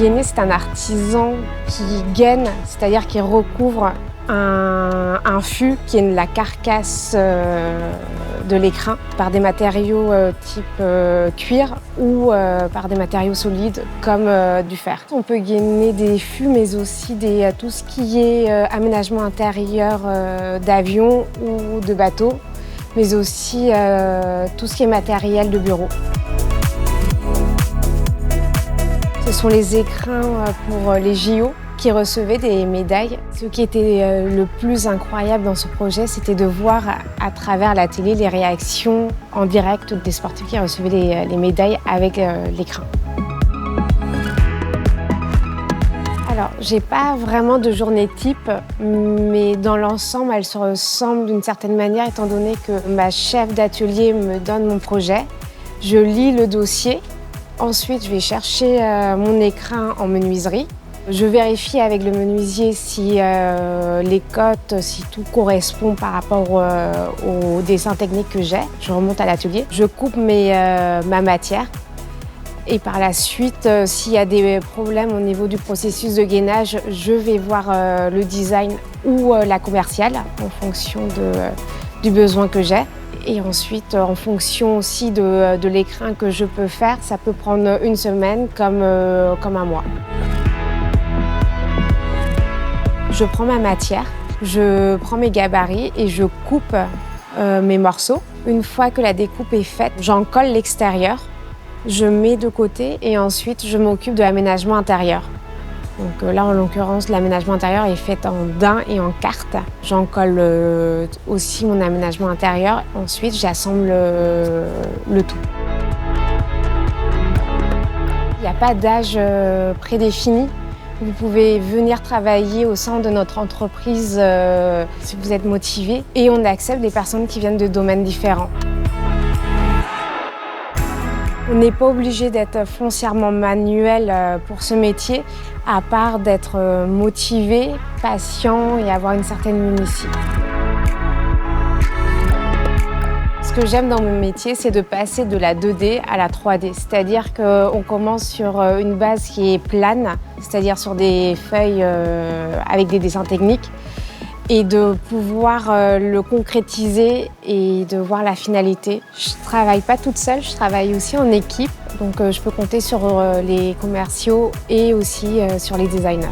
gainer, c'est un artisan qui gaine, c'est-à-dire qui recouvre un fût qui est la carcasse de l'écrin par des matériaux type cuir ou par des matériaux solides comme du fer. On peut gainer des fûts mais aussi tout ce qui est aménagement intérieur d'avions ou de bateaux, mais aussi tout ce qui est matériel de bureau. Ce sont les écrins pour les JO qui recevaient des médailles. Ce qui était le plus incroyable dans ce projet, c'était de voir à travers la télé les réactions en direct des sportifs qui recevaient les médailles avec l'écrin. Alors, j'ai pas vraiment de journée type, mais dans l'ensemble, elle se ressemble d'une certaine manière, étant donné que ma chef d'atelier me donne mon projet. Je lis le dossier. Ensuite, je vais chercher mon écrin en menuiserie. Je vérifie avec le menuisier si les cotes, si tout correspond par rapport au dessin technique que j'ai. Je remonte à l'atelier. Je coupe ma matière. Et par la suite, s'il y a des problèmes au niveau du processus de gainage, je vais voir le design ou la commerciale en fonction du besoin que j'ai. Et ensuite, en fonction aussi de l'écrin que je peux faire, ça peut prendre une semaine comme un mois. Je prends ma matière, je prends mes gabarits et je coupe mes morceaux. Une fois que la découpe est faite, j'en colle l'extérieur, je mets de côté et ensuite je m'occupe de l'aménagement intérieur. Donc là, en l'occurrence, l'aménagement intérieur est fait en daim et en carte. J'en colle aussi mon aménagement intérieur. Ensuite, j'assemble le tout. Il n'y a pas d'âge prédéfini. Vous pouvez venir travailler au sein de notre entreprise si vous êtes motivé. Et on accepte des personnes qui viennent de domaines différents. On n'est pas obligé d'être foncièrement manuel pour ce métier, à part d'être motivé, patient et avoir une certaine minutie. Ce que j'aime dans mon métier, c'est de passer de la 2D à la 3D. C'est-à-dire qu'on commence sur une base qui est plane, c'est-à-dire sur des feuilles avec des dessins techniques, et de pouvoir le concrétiser et de voir la finalité. Je ne travaille pas toute seule, je travaille aussi en équipe, donc je peux compter sur les commerciaux et aussi sur les designers.